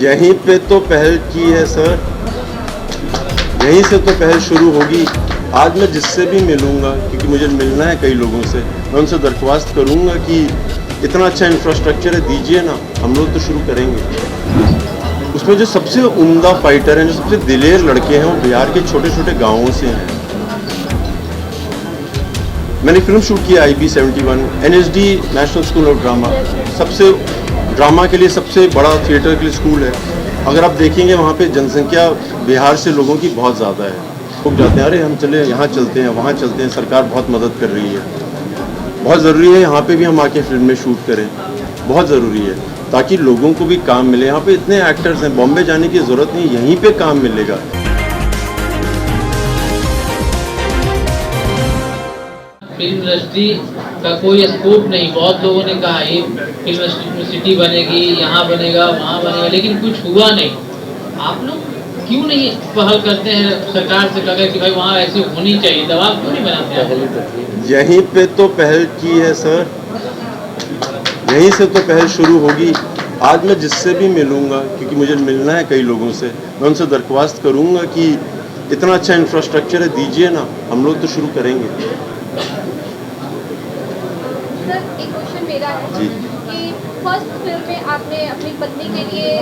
यहीं पे तो पहल की है सर, यहीं से तो पहल शुरू होगी। आज मैं जिससे भी मिलूँगा, क्योंकि मुझे मिलना है कई लोगों से, मैं उनसे दरख्वास्त करूँगा कि इतना अच्छा इंफ्रास्ट्रक्चर है, दीजिए ना, हम लोग तो शुरू करेंगे। उसमें जो सबसे उम्दा फाइटर हैं, जो सबसे दिलेर लड़के हैं, वो बिहार के छोटे छोटे गाँवों से हैं। मैंने फिल्म शूट किया IB71, NSD national school of drama, सबसे ड्रामा के लिए सबसे बड़ा थिएटर के लिए स्कूल है। अगर आप देखेंगे वहाँ पे जनसंख्या बिहार से लोगों की बहुत ज़्यादा है। लोग जाते हैं, अरे हम चले यहाँ चलते हैं, वहाँ चलते हैं, सरकार बहुत मदद कर रही है। बहुत ज़रूरी है यहाँ पे भी हम आके फिल्म में शूट करें, बहुत ज़रूरी है, ताकि लोगों को भी काम मिले। यहाँ पे इतने एक्टर्स हैं, बॉम्बे जाने की ज़रूरत नहीं, यहीं पे काम मिलेगा। फिल्म इंडस्ट्री का कोई स्कोप नहीं। बहुत लोगों ने कहा ये फिल्म सिटी बनेगी, यहाँ बनेगा, वहाँ बनेगा, लेकिन कुछ हुआ नहीं। आप लोग क्यों नहीं पहल करते हैं सरकार से कहकर कि भाई वहाँ ऐसी होनी चाहिए, दबाव क्यों नहीं बनाते हैं? यहीं पे तो पहल की है सर, यहीं से तो पहल शुरू होगी। आज मैं जिससे भी मिलूँगा, क्योंकि मुझे मिलना है कई लोगों से, मैं उनसे दरख्वास्त करूँगा कि इतना अच्छा इंफ्रास्ट्रक्चर है, दीजिए ना, हम लोग तो शुरू करेंगे। सर, एक क्वेश्चन मेरा है जी। कि फर्स्ट फिल्म में आपने अपनी पत्नी के लिए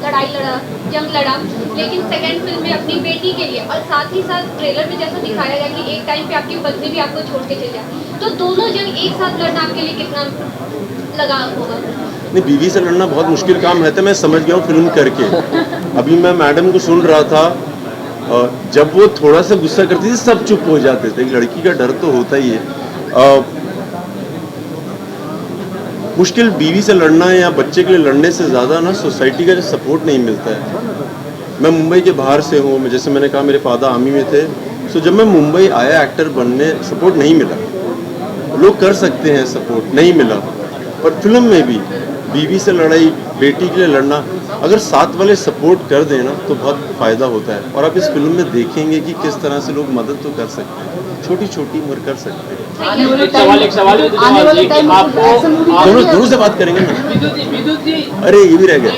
लड़ाई लड़ा, जंग लड़ा, लेकिन सेकंड फिल्म में अपनी बेटी के लिए, और साथ ही साथ ट्रेलर में जैसा दिखाया गया कि एक टाइम पे आपकी पत्नी भी आपको छोड़ के चली जाए, तो दोनों जंग एक साथ लड़ना आपके लिए कितना लगा होगा? नहीं, बीवी से लड़ना बहुत मुश्किल काम रहता है, मैं समझ गया हूँ फिल्म करके। अभी मैं मैडम को सुन रहा था, जब वो थोड़ा सा गुस्सा करती थी सब चुप हो जाते थे। एक लड़की का डर तो होता ही है। मुश्किल बीवी से लड़ना है या बच्चे के लिए लड़ने से ज़्यादा ना सोसाइटी का जो सपोर्ट नहीं मिलता है। मैं मुंबई के बाहर से हूँ, जैसे मैंने कहा मेरे फादर आर्मी में थे, सो जब मैं मुंबई आया एक्टर बनने, सपोर्ट नहीं मिला। लोग कर सकते हैं, सपोर्ट नहीं मिला। पर फिल्म में भी बीवी से लड़ाई, बेटी के लिए लड़ना, अगर साथ वाले सपोर्ट कर देना तो बहुत फ़ायदा होता है। और आप इस फिल्म में देखेंगे कि किस तरह से लोग मदद तो कर सकते हैं, छोटी छोटी उम्र कर सकते हैं। एक सवाल दोनों से बात करेंगे ना। विद्युत जी, अरे ये भी रह गया।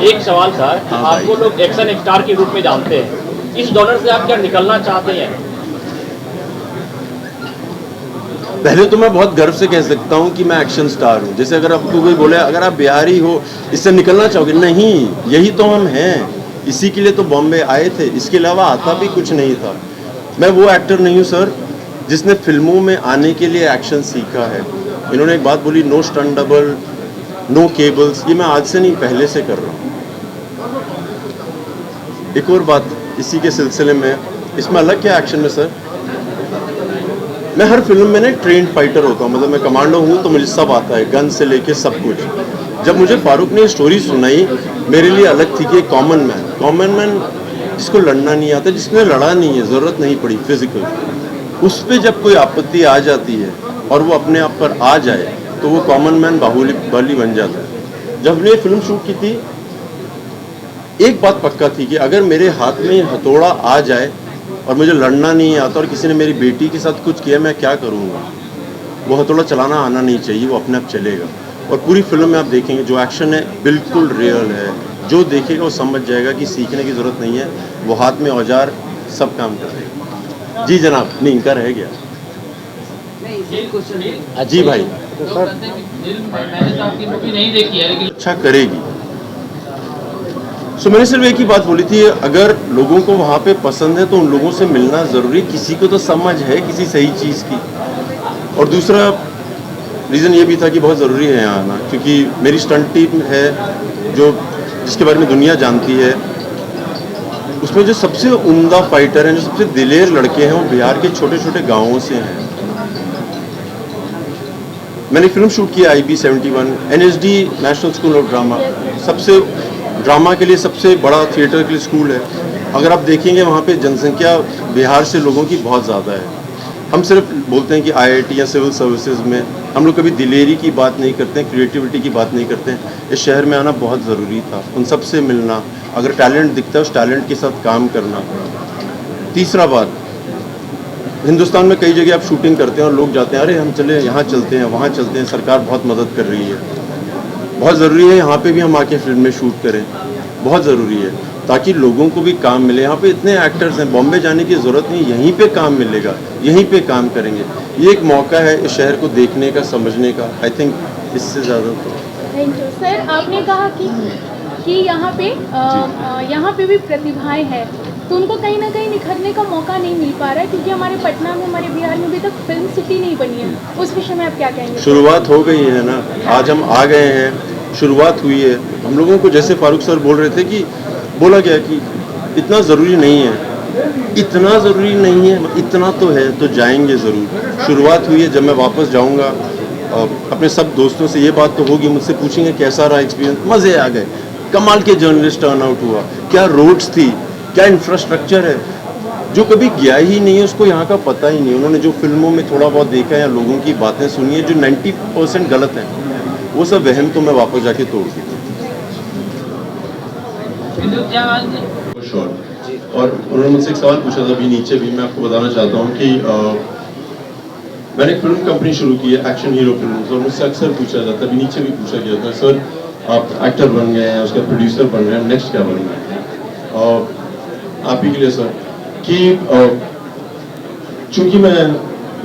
एक सवाल सर, हाँ आपको लोग एक्शन स्टार के रूप में जानते हैं, इस डॉलर से आप क्या निकलना चाहते हैं? पहले तो मैं बहुत गर्व से कह सकता हूँ कि मैं एक्शन स्टार हूँ। जैसे अगर आपको कोई बोले अगर आप बिहारी हो इससे निकलना चाहोगे, नहीं, यही तो हम हैं। इसी के लिए तो बॉम्बे आए थे, इसके अलावा आता भी कुछ नहीं था। मैं वो एक्टर नहीं हूँ सर जिसने फिल्मों में आने के लिए एक्शन सीखा है। इन्होंने एक बात बोली, no stunt double, no cables, ये मैं आज से नहीं पहले से कर रहा हूँ। एक और बात इसी के सिलसिले में, इसमें अलग क्या एक्शन में सर, मैं हर फिल्म में ना ट्रेंड फाइटर होता हूँ। मतलब मैं कमांडो हूँ तो मुझे सब आता है, गन से लेके सब कुछ। जब मुझे फारूक ने स्टोरी सुनाई, मेरे लिए अलग थी कि कॉमन मैन जिसको लड़ना नहीं आता, जिसने लड़ा नहीं है, ज़रूरत नहीं पड़ी फिजिकल, उस पर जब कोई आपत्ति आ जाती है और वो अपने आप पर आ जाए तो वो कॉमन मैन बाहुबली बन जाता है। जब हमने फिल्म शूट की थी, एक बात पक्का थी कि अगर मेरे हाथ में हथौड़ा आ जाए और मुझे लड़ना नहीं आता और किसी ने मेरी बेटी के साथ कुछ किया, मैं क्या करूँगा? वो हथौड़ा चलाना आना नहीं चाहिए, वो अपने आप चलेगा। और पूरी फिल्म में आप देखेंगे जो एक्शन है बिल्कुल रियल है। जो देखेगा वो समझ जाएगा कि सीखने की ज़रूरत नहीं है, वो हाथ में औजार सब काम कर देगा। जी जनाब, नहीं इनका रह गया। जी भाई, मैंने तो आपकी मूवी नहीं देखी है, लेकिन अच्छा करेगी। सो मैंने सिर्फ एक ही बात बोली थी, अगर लोगों को वहाँ पे पसंद है तो उन लोगों से मिलना ज़रूरी। किसी को तो समझ है किसी सही चीज़ की। और दूसरा रीज़न ये भी था कि बहुत ज़रूरी है यहाँ आना, क्योंकि मेरी स्टंट टीम है जो जिसके बारे में दुनिया जानती है। उसमें जो सबसे उम्दा फाइटर हैं, जो सबसे दिलेर लड़के हैं, वो बिहार के छोटे छोटे गाँवों से हैं। मैंने फिल्म शूट किया IB71, NSD national school of drama, सबसे ड्रामा के लिए सबसे बड़ा थिएटर के लिए स्कूल है। अगर आप देखेंगे वहाँ पे जनसंख्या बिहार से लोगों की बहुत ज़्यादा है। हम सिर्फ बोलते हैं कि IIT या सिविल सर्विसेज में, हम लोग कभी दिलेरी की बात नहीं करते हैं, क्रिएटिविटी की बात नहीं करते हैं। इस शहर में आना बहुत ज़रूरी था, उन सब से मिलना, अगर टैलेंट दिखता है उस टैलेंट के साथ काम करना। तीसरा बात, हिंदुस्तान में कई जगह आप शूटिंग करते हैं और लोग जाते हैं, अरे हम चले यहाँ चलते हैं, वहाँ चलते हैं, सरकार बहुत मदद कर रही है। बहुत ज़रूरी है यहाँ पे भी हम आके फिल्म में शूट करें, बहुत ज़रूरी है ताकि लोगों को भी काम मिले। यहाँ पे इतने एक्टर्स हैं, बॉम्बे जाने की ज़रूरत नहीं, यहीं पे काम मिलेगा, यहीं पे काम करेंगे। ये एक मौका है इस शहर को देखने का, समझने का। आई थिंक इससे ज़्यादा तो थैंक यू सर। आपने कहा कि यहाँ पे भी प्रतिभाएं हैं, तो उनको कहीं ना कहीं निखरने का मौका नहीं मिल पा रहा है, क्योंकि हमारे पटना में, हमारे बिहार में अभी तक फिल्म सिटी नहीं बनी है। उस विषय में आप क्या कहेंगे? शुरुआत हो गई है ना, आज हम आ गए हैं, शुरुआत हुई है। हम लोगों को जैसे फारूक सर बोल रहे थे कि बोला गया कि इतना ज़रूरी नहीं है, इतना ज़रूरी नहीं है, इतना तो है, तो जाएंगे ज़रूर। शुरुआत हुई है। जब मैं वापस जाऊँगा अपने सब दोस्तों से ये बात तो होगी, मुझसे पूछेंगे कैसा रहा एक्सपीरियंस। मज़े आ गए, कमाल के जर्नलिस्ट टर्न आउट हुआ, क्या रोड्स थी, क्या इंफ्रास्ट्रक्चर है। जो कभी गया ही नहीं है उसको यहाँ का पता ही नहीं। उन्होंने जो फिल्मों में थोड़ा बहुत देखा है या लोगों की बातें सुनी है जो 90% गलत हैं, वो सब वहम तो मैं वापस जाके तोड़ दी। और उन्होंने मुझसे एक सवाल पूछा था अभी नीचे भी, मैं आपको बताना चाहता हूँ कि मैंने एक फिल्म कंपनी शुरू की है, एक्शन हीरो फिल्म्स, और मुझसे अक्सर पूछा जाता है, अभी नीचे भी पूछा गया था, सर आप एक्टर बन गए हैं, उसका प्रोड्यूसर बन रहे हैं, नेक्स्ट क्या बनना है? आप ही के लिए सर कि चूंकि मैं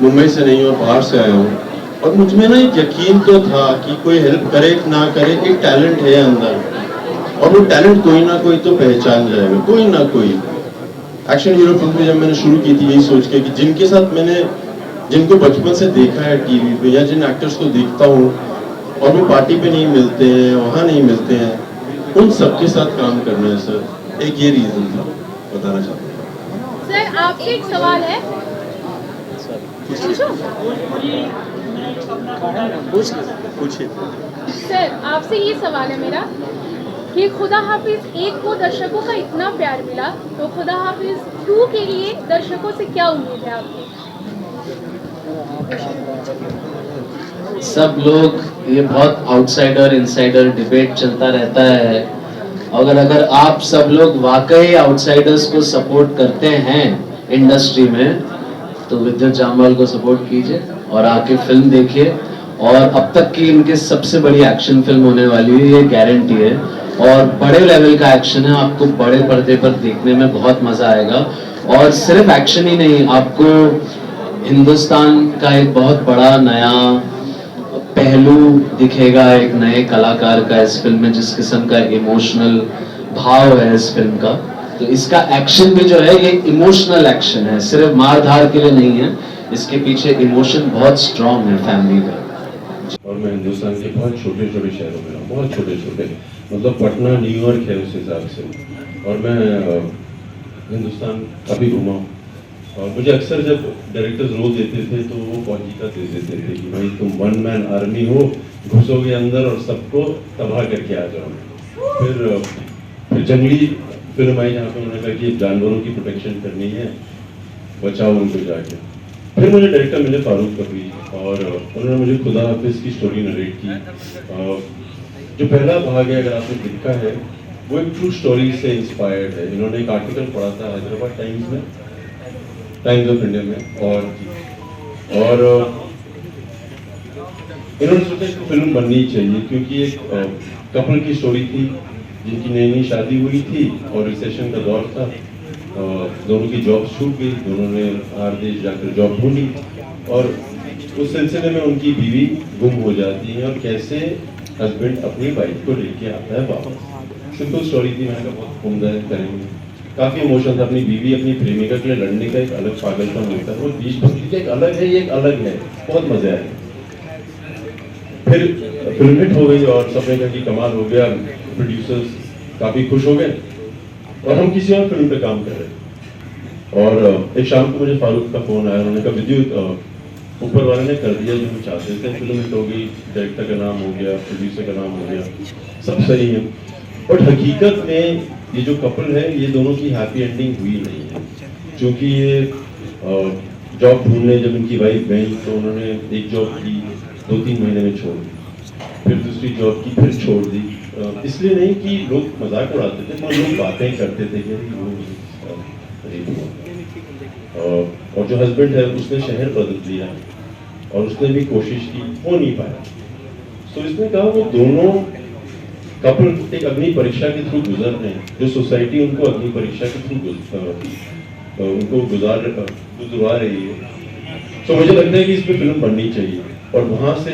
मुंबई से नहीं और बाहर से आया हूँ, और मुझ में ना एक यकीन तो था कि कोई हेल्प करे ना करे, एक टैलेंट है अंदर, और वो टैलेंट कोई ना कोई तो पहचान जाएगा, कोई ना कोई। एक्शन हीरो फिल्म जब मैंने शुरू की थी यही सोच के कि जिनके साथ मैंने, जिनको बचपन से देखा है टीवी पे, या जिन एक्टर्स को देखता हूँ और वो पार्टी पे नहीं मिलते हैं, वहाँ नहीं मिलते हैं, उन सबके साथ काम करना है सर। एक ये रीज़न था, बताना चाहता हूँ। सर आपसे एक सवाल है, पूछिए। सर आपसे ये सवाल है मेरा कि खुदा हाफिज 1 को दर्शकों का इतना प्यार मिला, तो खुदा हाफिज 2 के लिए दर्शकों से क्या उम्मीद है आपकी? सब लोग, ये बहुत आउटसाइडर इनसाइडर डिबेट चलता रहता है। अगर आप सब लोग वाकई आउटसाइडर्स को सपोर्ट करते हैं इंडस्ट्री में, तो विद्युत जामवाल को सपोर्ट कीजिए और आके फिल्म देखिए। और अब तक की इनके सबसे बड़ी एक्शन फिल्म होने वाली है, ये गारंटी है। और बड़े लेवल का एक्शन है, आपको बड़े पर्दे पर देखने में बहुत मजा आएगा। और सिर्फ एक्शन ही नहीं, आपको हिंदुस्तान का एक बहुत बड़ा नया पहलू दिखेगा, एक नए कलाकार का इस फिल्म में, जिस किस्म का इमोशनल भाव है इस फिल्म का। तो इसका एक्शन भी जो है ये इमोशनल एक्शन है, सिर्फ मार धार के लिए नहीं है, इसके पीछे इमोशन बहुत स्ट्रांग है फैमिली का। और मैं हिंदुस्तान के बहुत छोटे छोटे शहरों में, बहुत छोटे छोटे, मतलब पटना न्यूयॉर्क है उस हिसाब से, और मैं हिंदुस्तान अभी घूमा हूँ। और मुझे अक्सर जब डायरेक्टर्स रोल देते थे तो वो फौजी का दे देते थे कि भाई तुम 1 मैन आर्मी हो, घुसोगे अंदर और सबको तबाह करके आ जाओ। फिर जंगली फिल्म आई जहाँ पे उन्होंने कहा कि जानवरों की प्रोटेक्शन करनी है, बचाओ उनको जाके। फिर मुझे डायरेक्टर मिले फारूक कबीर, और उन्होंने मुझे खुदा हाफिज की स्टोरी नरेट की। जो पहला भाग है, अगर आपने देखा है, वो एक ट्रू स्टोरी से इंस्पायर्ड है। इन्होंने एक आर्टिकल पढ़ा था हैदराबाद टाइम्स में, टाइम्स ऑफ इंडिया में, और इन्होंने सोचा कि फिल्म बननी चाहिए, क्योंकि एक कपल की स्टोरी थी जिनकी नई नई शादी हुई थी और रिसेशन का दौर था। दोनों की जॉब छूट गई, दोनों ने बाहर देश जाकर जॉब ढूंढी, और उस सिलसिले में उनकी बीवी गुम हो जाती है, और कैसे हस्बैंड अपनी वाइफ को लेके आता है वापस। सिंपल स्टोरी थी, मैंने कहा बहुत उम्दा है, करेंगे। काफी इमोशन था। अपनी बीवी, अपनी प्रेमिका के लिए लड़ने का एक अलग पागलपन होता है, वो देशभक्ति का एक अलग है, ये एक अलग है, बहुत मजा आया। फिर फिल्म हिट हो गई और सबने कहा कि कमाल हो गया, प्रोड्यूसर्स काफी खुश हो गए, और हम किसी और फिल्म पे काम कर रहे। और एक शाम को मुझे फारूक का फोन आया, उन्होंने कहा विद्युत ऊपर वाले ने कर दिया जो हम चाहते थे, फिल्म हिट हो गई, डायरेक्टर का नाम हो गया, प्रोड्यूसर का नाम हो गया, सब सही है। बट हकीकत में ये जो कपल है, ये दोनों की हैप्पी एंडिंग हुई नहीं है, क्योंकि ये जॉब ढूंढने जब इनकी वाइफ गई तो उन्होंने एक जॉब की 2-3 महीने में छोड़ दी, फिर दूसरी जॉब की, फिर छोड़ दी। इसलिए नहीं कि लोग मजाक उड़ाते थे, पर लोग बातें करते थे कि और जो हस्बैंड है उसने शहर बदल दिया और उसने भी कोशिश की, हो नहीं पाया। तो इसने कहा वो दोनों कपल एक अग्नि परीक्षा के थ्रू गुजर रहे हैं, जो सोसाइटी उनको अग्नि परीक्षा के थ्रू उनको गुजरवा रही है। तो मुझे लगता है कि इस पर फिल्म बननी चाहिए। और वहाँ से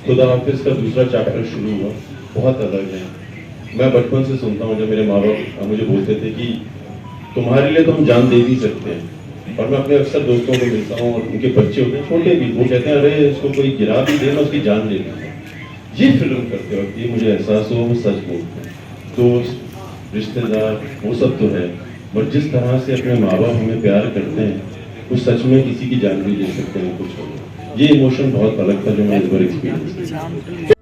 खुदा हाफिज का दूसरा चैप्टर शुरू हुआ, बहुत अलग है। मैं बचपन से सुनता हूँ, जब मेरे माँ बाप मुझे बोलते थे कि तुम्हारे लिए तो हम जान दे भी सकते हैं, और मैं अपने अक्सर दोस्तों को मिलता हूँ और उनके बच्चे होते हैं छोटे भी, वो कहते हैं अरे इसको कोई गिरा भी दे ना उसकी जान ले लेते हैं। ये फिल्म करते वक्त ये मुझे एहसास हुआ वो सच बोलते हैं। दोस्त, रिश्तेदार, वो सब तो है, बट जिस तरह से अपने माँ बाप हमें प्यार करते हैं वो सच में किसी की जान भी ले सकते हैं कुछ। ये इमोशन बहुत अलग था जो मैं इस बार एक्सपीरियंस किया।